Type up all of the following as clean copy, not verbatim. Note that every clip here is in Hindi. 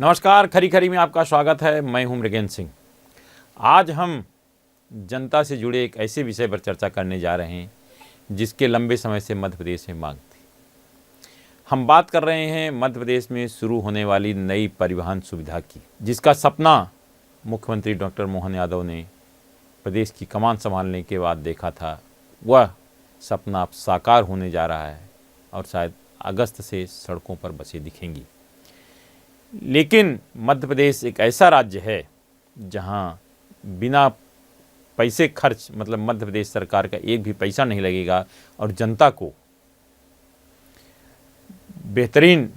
नमस्कार, खरी खरी में आपका स्वागत है। मैं हूं मृगेंद्र सिंह। आज हम जनता से जुड़े एक ऐसे विषय पर चर्चा करने जा रहे हैं जिसके लंबे समय से मध्य प्रदेश में मांग थी। हम बात कर रहे हैं मध्य प्रदेश में शुरू होने वाली नई परिवहन सुविधा की, जिसका सपना मुख्यमंत्री डॉक्टर मोहन यादव ने प्रदेश की कमान संभालने के बाद देखा था। वह सपना अब साकार होने जा रहा है और शायद अगस्त से सड़कों पर बसें दिखेंगी। लेकिन मध्य प्रदेश एक ऐसा राज्य है जहां बिना पैसे खर्च, मतलब मध्य प्रदेश सरकार का एक भी पैसा नहीं लगेगा और जनता को बेहतरीन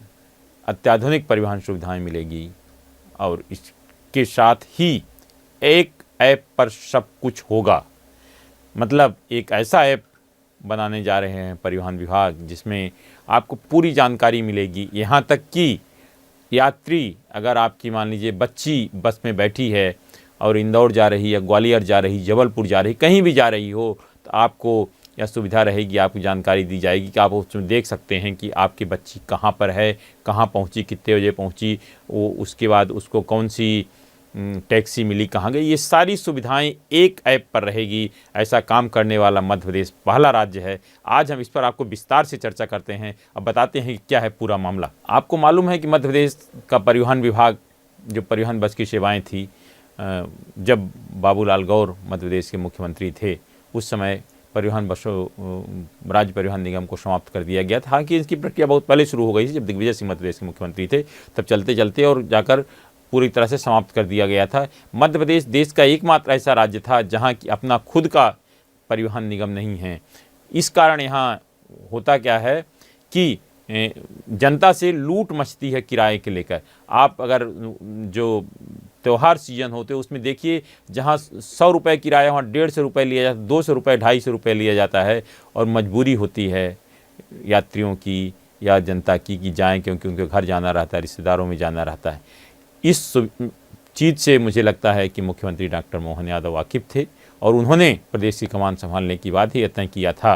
अत्याधुनिक परिवहन सुविधाएं मिलेगी। और इसके साथ ही एक ऐप पर सब कुछ होगा। मतलब एक ऐसा ऐप बनाने जा रहे हैं परिवहन विभाग जिसमें आपको पूरी जानकारी मिलेगी। यहाँ तक कि यात्री, अगर आपकी मान लीजिए बच्ची बस में बैठी है और इंदौर जा रही है, ग्वालियर जा रही, जबलपुर जा रही, कहीं भी जा रही हो, तो आपको यह सुविधा रहेगी, आपको जानकारी दी जाएगी कि आप उसमें देख सकते हैं कि आपकी बच्ची कहाँ पर है, कहाँ पहुँची, कितने बजे पहुँची, वो उसके बाद उसको कौन सी टैक्सी मिली, कहाँ गई। ये सारी सुविधाएं एक ऐप पर रहेगी। ऐसा काम करने वाला मध्य प्रदेश पहला राज्य है। आज हम इस पर आपको विस्तार से चर्चा करते हैं। अब बताते हैं कि क्या है पूरा मामला। आपको मालूम है कि मध्य प्रदेश का परिवहन विभाग, जो परिवहन बस की सेवाएं थी, जब बाबूलाल गौर मध्य प्रदेश के मुख्यमंत्री थे, उस समय परिवहन बसों राज्य परिवहन निगम को समाप्त कर दिया गया था। हालांकि इसकी प्रक्रिया बहुत पहले शुरू हो गई थी, जब दिग्विजय सिंह मध्य प्रदेश के मुख्यमंत्री थे, तब चलते चलते और जाकर पूरी तरह से समाप्त कर दिया गया था। मध्य प्रदेश देश का एकमात्र ऐसा राज्य था जहां की अपना खुद का परिवहन निगम नहीं है। इस कारण यहाँ होता क्या है कि जनता से लूट मचती है किराए के लेकर। आप अगर जो त्यौहार सीजन होते उसमें देखिए, जहाँ 100 रुपये किराया वहाँ 150 रुपये लिया जाता है, 200 रुपये 250 रुपये लिया जाता है। और मजबूरी होती है यात्रियों की या जनता की कि जाएँ, क्योंकि उनके घर जाना रहता है, रिश्तेदारों में जाना रहता है। इस चीज़ से मुझे लगता है कि मुख्यमंत्री डॉक्टर मोहन यादव वाकिफ़ थे और उन्होंने प्रदेश की कमान संभालने के बाद ही तय किया था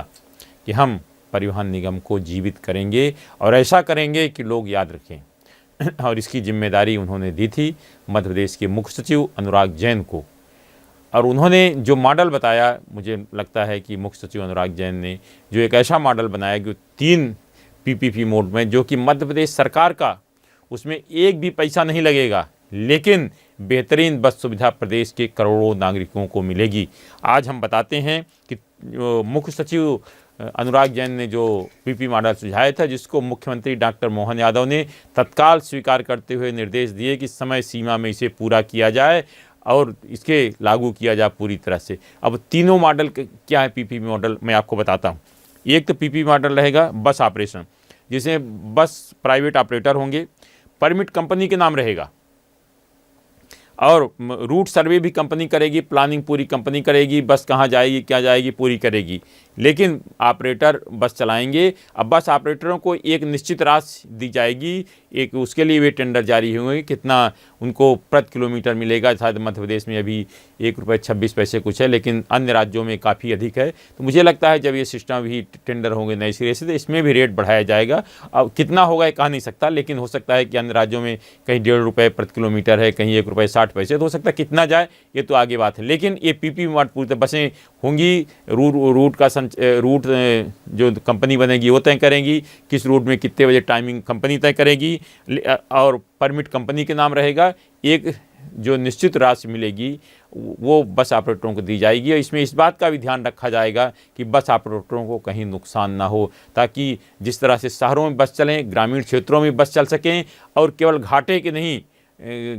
कि हम परिवहन निगम को जीवित करेंगे और ऐसा करेंगे कि लोग याद रखें। और इसकी जिम्मेदारी उन्होंने दी थी मध्य प्रदेश के मुख्य सचिव अनुराग जैन को। और उन्होंने जो मॉडल बताया, मुझे लगता है कि मुख्य सचिव अनुराग जैन ने जो एक ऐसा मॉडल बनाया कि 3 PPP मोड में, जो कि मध्य प्रदेश सरकार का, उसमें एक भी पैसा नहीं लगेगा, लेकिन बेहतरीन बस सुविधा प्रदेश के करोड़ों नागरिकों को मिलेगी। आज हम बताते हैं कि मुख्य सचिव अनुराग जैन ने जो PP मॉडल सुझाया था, जिसको मुख्यमंत्री डॉक्टर मोहन यादव ने तत्काल स्वीकार करते हुए निर्देश दिए कि समय सीमा में इसे पूरा किया जाए और इसके लागू किया जाए पूरी तरह से। अब तीनों मॉडल क्या है PPP मॉडल, मैं आपको बताता हूँ। एक तो PPP मॉडल रहेगा बस ऑपरेशन, जिसमें बस प्राइवेट ऑपरेटर होंगे, परमिट कंपनी के नाम रहेगा और रूट सर्वे भी कंपनी करेगी, प्लानिंग पूरी कंपनी करेगी, बस कहाँ जाएगी, क्या जाएगी, पूरी करेगी। लेकिन ऑपरेटर बस चलाएंगे। अब बस ऑपरेटरों को एक निश्चित राशि दी जाएगी, एक उसके लिए वे टेंडर जारी होंगे, कितना उनको प्रति किलोमीटर मिलेगा। शायद मध्य प्रदेश में अभी ₹1.26 कुछ है, लेकिन अन्य राज्यों में काफ़ी अधिक है। तो मुझे लगता है जब ये सिस्टम भी टेंडर होंगे नए सिरे से, तो इसमें भी रेट बढ़ाया जाएगा। अब कितना होगा ये कह नहीं सकता, लेकिन हो सकता है कि अन्य राज्यों में कहीं ₹1.5 प्रति किलोमीटर है, कहीं ₹1.60, तो हो सकता है कितना जाए ये तो आगे बात है। लेकिन ये PPP मॉडल पूरी तरह बसें होंगी, रूट जो कंपनी बनेगी वो तय करेंगी, किस रूट में कितने बजे टाइमिंग कंपनी तय करेगी, और परमिट कंपनी के नाम रहेगा। एक जो निश्चित राशि मिलेगी वो बस ऑपरेटरों को दी जाएगी। और इसमें इस बात का भी ध्यान रखा जाएगा कि बस ऑपरेटरों को कहीं नुकसान ना हो, ताकि जिस तरह से शहरों में बस चलें, ग्रामीण क्षेत्रों में बस चल सकें, और केवल घाटे के नहीं,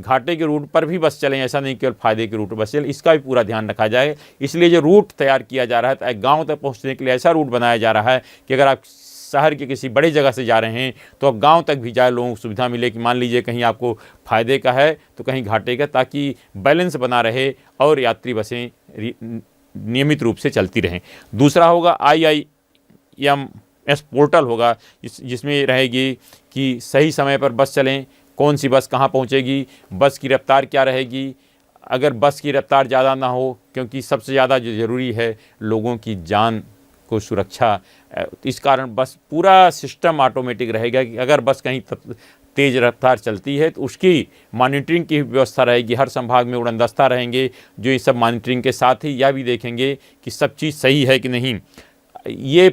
घाटे के रूट पर भी बस चलें, ऐसा नहीं केवल फायदे के रूट बस चलें, इसका भी पूरा ध्यान रखा जाए। इसलिए जो रूट तैयार किया जा रहा है, गांव तक पहुंचने के लिए ऐसा रूट बनाया जा रहा है कि अगर आप शहर के किसी बड़ी जगह से जा रहे हैं तो आप गांव तक भी जाए, लोगों को सुविधा मिले कि मान लीजिए कहीं आपको फ़ायदे का है तो कहीं घाटे का, ताकि बैलेंस बना रहे और यात्री बसें नियमित रूप से चलती रहें। दूसरा होगा IIMS पोर्टल होगा, जिसमें रहेगी कि सही समय पर बस चलें, कौन सी बस कहाँ पहुँचेगी, बस की रफ्तार क्या रहेगी, अगर बस की रफ्तार ज़्यादा ना हो, क्योंकि सबसे ज़्यादा जो ज़रूरी है लोगों की जान को सुरक्षा, इस कारण बस पूरा सिस्टम ऑटोमेटिक रहेगा कि अगर बस कहीं तेज़ रफ्तार चलती है तो उसकी मॉनिटरिंग की व्यवस्था रहेगी। हर संभाग में उड़नदस्ता रहेंगे जो ये सब मॉनिटरिंग के साथ ही यह भी देखेंगे कि सब चीज़ सही है कि नहीं। ये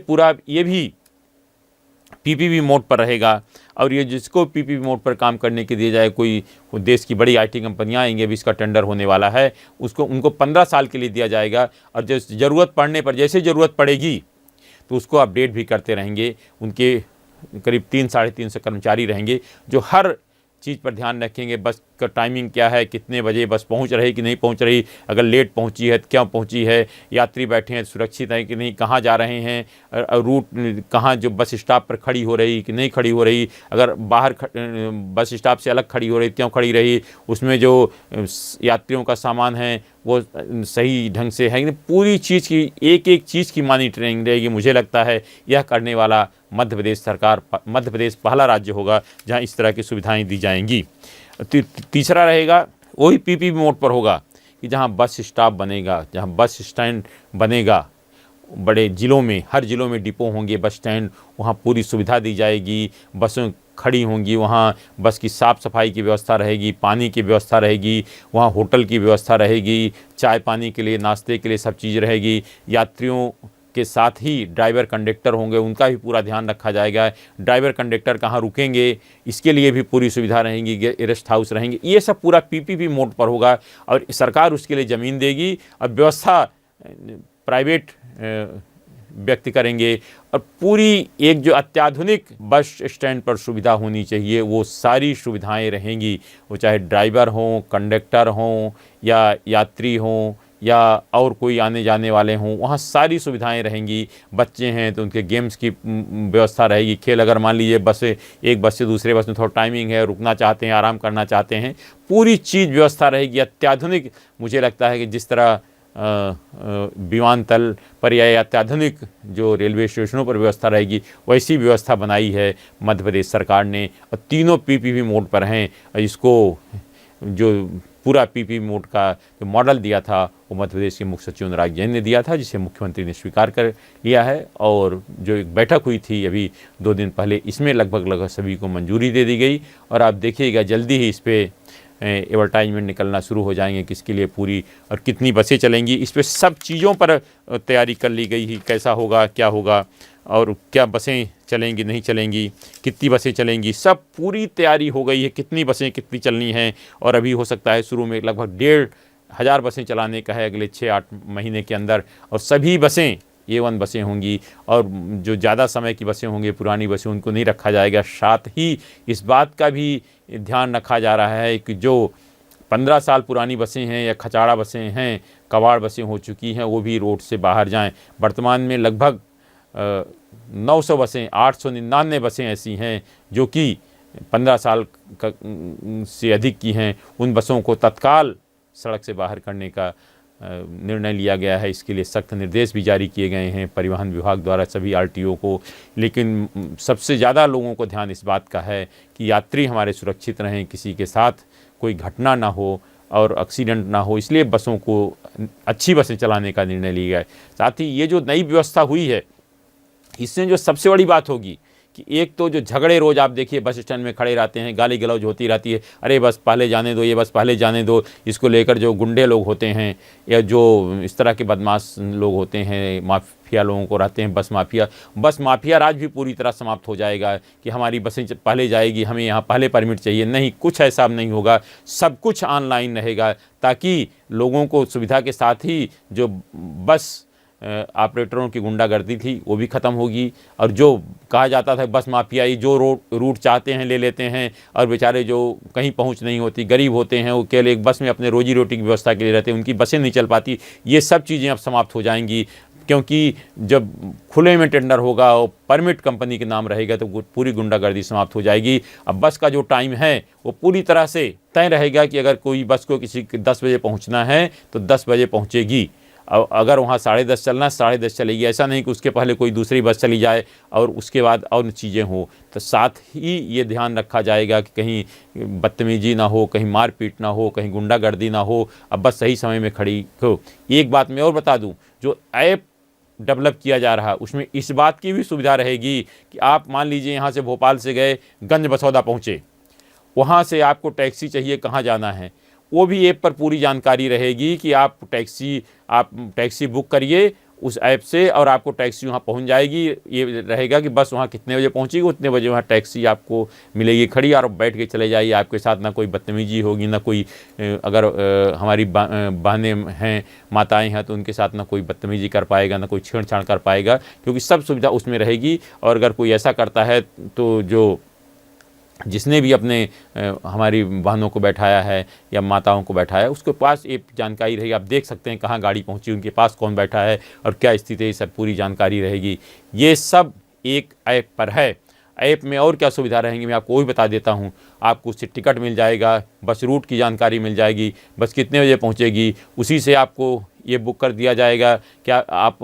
भी पीपीपी मोड पर रहेगा। और ये जिसको पीपीपी मोड पर काम करने के दिया जाए, कोई देश की बड़ी आईटी कंपनियां आएंगी, अभी इसका टेंडर होने वाला है, उनको 15 साल के लिए दिया जाएगा। और जो ज़रूरत पड़ने पर, जैसे ज़रूरत पड़ेगी तो उसको अपडेट भी करते रहेंगे। उनके करीब 300-350 कर्मचारी रहेंगे जो हर चीज़ पर ध्यान रखेंगे। बस का टाइमिंग क्या है, कितने बजे बस पहुंच रही कि नहीं पहुंच रही, अगर लेट पहुंची है तो क्यों पहुंची है, यात्री बैठे हैं सुरक्षित है कि नहीं, कहाँ जा रहे हैं, रूट कहाँ जो बस स्टॉप पर खड़ी हो रही कि नहीं खड़ी हो रही, अगर बाहर बस स्टॉप से अलग खड़ी हो रही क्यों खड़ी रही, उसमें जो यात्रियों का सामान है वो सही ढंग से है। पूरी चीज़ की एक एक चीज़ की मॉनिटरिंग रहेगी। मुझे लगता है यह करने वाला मध्य प्रदेश सरकार, मध्य प्रदेश पहला राज्य होगा जहां इस तरह की सुविधाएं दी जाएंगी। तीसरा रहेगा वही पीपीपी मोड पर होगा कि जहां बस स्टॉप बनेगा, जहां बस स्टैंड बनेगा, बड़े ज़िलों में, हर ज़िलों में डिपो होंगे, बस स्टैंड, वहाँ पूरी सुविधा दी जाएगी। बसें खड़ी होंगी, वहाँ बस की साफ़ सफाई की व्यवस्था रहेगी, पानी की व्यवस्था रहेगी, वहाँ होटल की व्यवस्था रहेगी, चाय पानी के लिए, नाश्ते के लिए सब चीज़ रहेगी। यात्रियों के साथ ही ड्राइवर कंडक्टर होंगे, उनका भी पूरा ध्यान रखा जाएगा। ड्राइवर कंडक्टर कहाँ रुकेंगे इसके लिए भी पूरी सुविधा रहेंगी, रेस्ट हाउस रहेंगे। ये सब पूरा पीपीपी मोड पर होगा और सरकार उसके लिए ज़मीन देगी और व्यवस्था प्राइवेट व्यक्ति करेंगे। और पूरी एक जो अत्याधुनिक बस स्टैंड पर सुविधा होनी चाहिए वो सारी सुविधाएं रहेंगी, वो चाहे ड्राइवर हों, कंडक्टर हों या यात्री हों या और कोई आने जाने वाले हों, वहाँ सारी सुविधाएं रहेंगी। बच्चे हैं तो उनके गेम्स की व्यवस्था रहेगी। खेल, अगर मान लीजिए बस एक बस से दूसरे बस में थोड़ा टाइमिंग है, रुकना चाहते हैं, आराम करना चाहते हैं, पूरी चीज़ व्यवस्था रहेगी अत्याधुनिक। मुझे लगता है कि जिस तरह विमानतल पर या अत्याधुनिक जो रेलवे स्टेशनों पर व्यवस्था रहेगी वैसी व्यवस्था बनाई है मध्य प्रदेश सरकार ने। और तीनों पीपीपी मोड पर हैं। इसको जो पूरा पीपीपी मोड का जो मॉडल दिया था वो मध्य प्रदेश के मुख्य सचिव अनुराग जैन ने दिया था, जिसे मुख्यमंत्री ने स्वीकार कर लिया है। और जो एक बैठक हुई थी अभी 2 दिन पहले, इसमें लगभग सभी को मंजूरी दे दी गई। और आप देखिएगा जल्दी ही इस पर एडवर्टाइजमेंट निकलना शुरू हो जाएंगे, किसके लिए पूरी और कितनी बसें चलेंगी, इस पर सब चीज़ों पर तैयारी कर ली गई है। कैसा होगा, क्या होगा और क्या बसें चलेंगी, नहीं चलेंगी, कितनी बसें चलेंगी, सब पूरी तैयारी हो गई है। कितनी बसें कितनी चलनी हैं। और अभी हो सकता है शुरू में लगभग 1,500 बसें चलाने का है अगले 6-8 महीने के अंदर। और सभी बसें A1 बसें होंगी और जो ज़्यादा समय की बसें होंगी, पुरानी बसें, उनको नहीं रखा जाएगा। साथ ही इस बात का भी ध्यान रखा जा रहा है कि जो 15 साल पुरानी बसें हैं या खचाड़ा बसें हैं, कबाड़ बसें हो चुकी हैं, वो भी रोड से बाहर जाएं। वर्तमान में लगभग 900 बसें, 899 बसें ऐसी हैं जो कि 15 साल से अधिक की हैं। उन बसों को तत्काल सड़क से बाहर करने का निर्णय लिया गया है। इसके लिए सख्त निर्देश भी जारी किए गए हैं परिवहन विभाग द्वारा सभी आरटीओ को। लेकिन सबसे ज़्यादा लोगों को ध्यान इस बात का है कि यात्री हमारे सुरक्षित रहें, किसी के साथ कोई घटना ना हो और एक्सीडेंट ना हो, इसलिए बसों को अच्छी बसें चलाने का निर्णय लिया गया है। साथ ही ये जो नई व्यवस्था हुई है, इससे जो सबसे बड़ी बात होगी कि एक तो जो झगड़े रोज़ आप देखिए बस स्टैंड में खड़े रहते हैं, गाली गलौज होती रहती है, अरे बस पहले जाने दो, ये बस पहले जाने दो, इसको लेकर जो गुंडे लोग होते हैं या जो इस तरह के बदमाश लोग होते हैं, माफिया लोगों को रहते हैं, बस माफिया राज भी पूरी तरह समाप्त हो जाएगा कि हमारी बसें पहले जाएगी, हमें यहाँ पहले परमिट चाहिए। नहीं, कुछ ऐसा नहीं होगा, सब कुछ ऑनलाइन रहेगा ताकि लोगों को सुविधा के साथ ही जो बस ऑपरेटरों की गुंडागर्दी थी वो भी ख़त्म होगी। और जो कहा जाता था बस माफियाई जो रूट चाहते हैं ले लेते हैं और बेचारे जो कहीं पहुंच नहीं होती, गरीब होते हैं, वो केवल एक बस में अपने रोजी रोटी की व्यवस्था के लिए रहते हैं, उनकी बसें नहीं चल पाती, ये सब चीज़ें अब समाप्त हो जाएंगी। क्योंकि जब खुले में टेंडर होगा और परमिट कंपनी के नाम रहेगा तो पूरी गुंडागर्दी समाप्त हो जाएगी। अब बस का जो टाइम है वो पूरी तरह से तय रहेगा कि अगर कोई बस को किसी 10 बजे पहुँचना है तो 10 बजे पहुँचेगी। अगर वहाँ 10:30 चलना है 10:30 चलेगी। ऐसा नहीं कि उसके पहले कोई दूसरी बस चली जाए और उसके बाद और चीज़ें हों। तो साथ ही ये ध्यान रखा जाएगा कि कहीं बदतमीजी ना हो, कहीं मारपीट ना हो, कहीं गुंडागर्दी ना हो, अब बस सही समय में खड़ी हो। एक बात मैं और बता दूं, जो ऐप डेवलप किया जा रहा है उसमें इस बात की भी सुविधा रहेगी कि आप मान लीजिए यहाँ से भोपाल से गए, गंज बसौदा पहुँचे, वहाँ से आपको टैक्सी चाहिए, कहाँ जाना है, वो भी ऐप पर पूरी जानकारी रहेगी कि आप टैक्सी बुक करिए उस ऐप से और आपको टैक्सी वहाँ पहुँच जाएगी। ये रहेगा कि बस वहाँ कितने बजे पहुँचेगी, उतने बजे वहाँ टैक्सी आपको मिलेगी खड़ी, और बैठ के चले जाइए। आपके साथ ना कोई बदतमीजी होगी, ना कोई अगर हमारी बहनें हैं, माताएं हैं, तो उनके साथ ना कोई बदतमीजी कर पाएगा, ना कोई छेड़छाड़ कर पाएगा, क्योंकि सब सुविधा उसमें रहेगी। और अगर कोई ऐसा करता है तो जिसने भी अपने हमारी बहनों को बैठाया है या माताओं को बैठाया है, उसके पास ये जानकारी रहेगी। आप देख सकते हैं कहाँ गाड़ी पहुंची, उनके पास कौन बैठा है और क्या स्थिति है, सब पूरी जानकारी रहेगी। ये सब एक ऐप पर है। ऐप में और क्या सुविधा रहेंगी मैं आपको वो भी बता देता हूँ। आपको उससे टिकट मिल जाएगा, बस रूट की जानकारी मिल जाएगी, बस कितने बजे पहुँचेगी, उसी से आपको ये बुक कर दिया जाएगा। क्या आप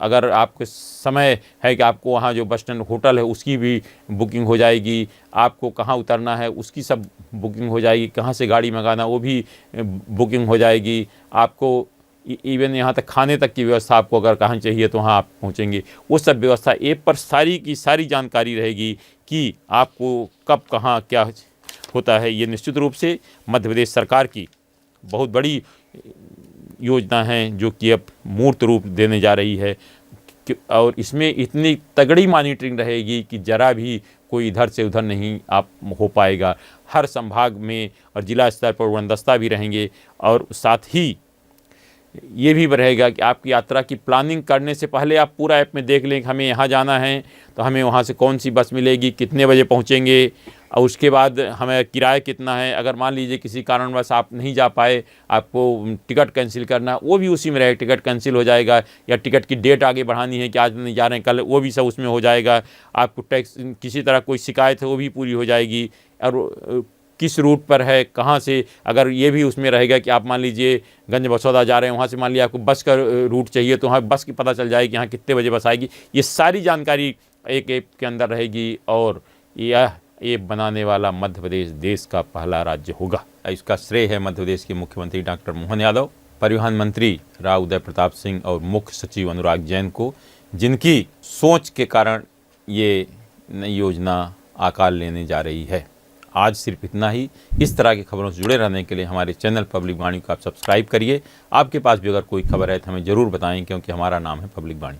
अगर आपके समय है कि आपको वहाँ जो बस स्टैंड होटल है उसकी भी बुकिंग हो जाएगी, आपको कहाँ उतरना है उसकी सब बुकिंग हो जाएगी, कहाँ से गाड़ी मंगाना वो भी बुकिंग हो जाएगी। आपको इवन यहाँ तक खाने तक की व्यवस्था आपको अगर कहाँ चाहिए तो वहाँ आप पहुँचेंगे, वो सब व्यवस्था ऐप पर सारी की सारी जानकारी रहेगी कि आपको कब कहाँ क्या होता है। ये निश्चित रूप से मध्य प्रदेश सरकार की बहुत बड़ी योजना है जो कि अब मूर्त रूप देने जा रही है, और इसमें इतनी तगड़ी मॉनिटरिंग रहेगी कि ज़रा भी कोई इधर से उधर नहीं आप हो पाएगा। हर संभाग में और जिला स्तर पर उड़नदस्ता भी रहेंगे, और साथ ही ये भी रहेगा कि आपकी यात्रा की प्लानिंग करने से पहले आप पूरा ऐप में देख लें कि हमें यहाँ जाना है तो हमें वहाँ से कौन सी बस मिलेगी, कितने बजे पहुँचेंगे, और उसके बाद हमें किराया कितना है। अगर मान लीजिए किसी कारणवश आप नहीं जा पाए, आपको टिकट कैंसिल करना, वो भी उसी में रहेगा, टिकट कैंसिल हो जाएगा। या टिकट की डेट आगे बढ़ानी है कि आज नहीं जा रहे हैं कल, वो भी सब उसमें हो जाएगा। आपको टैक्स किसी तरह कोई शिकायत है वो भी पूरी हो जाएगी, और किस रूट पर है, कहाँ से, अगर ये भी उसमें रहेगा कि आप मान लीजिए गंज बसौदा जा रहे हैं, वहाँ से मान लिया आपको बस का रूट चाहिए तो वहाँ बस की पता चल जाएगी यहाँ कितने बजे बस आएगी। ये सारी जानकारी एक ऐप के अंदर रहेगी, और यह ऐप बनाने वाला मध्य प्रदेश देश का पहला राज्य होगा। इसका श्रेय है मध्य प्रदेश के मुख्यमंत्री डॉक्टर मोहन यादव, परिवहन मंत्री राव उदय प्रताप सिंह और मुख्य सचिव अनुराग जैन को, जिनकी सोच के कारण ये नई योजना आकार लेने जा रही है। आज सिर्फ इतना ही। इस तरह की खबरों से जुड़े रहने के लिए हमारे चैनल पब्लिक वाणी को आप सब्सक्राइब करिए। आपके पास भी अगर कोई खबर है तो हमें ज़रूर बताएं, क्योंकि हमारा नाम है पब्लिक वाणी।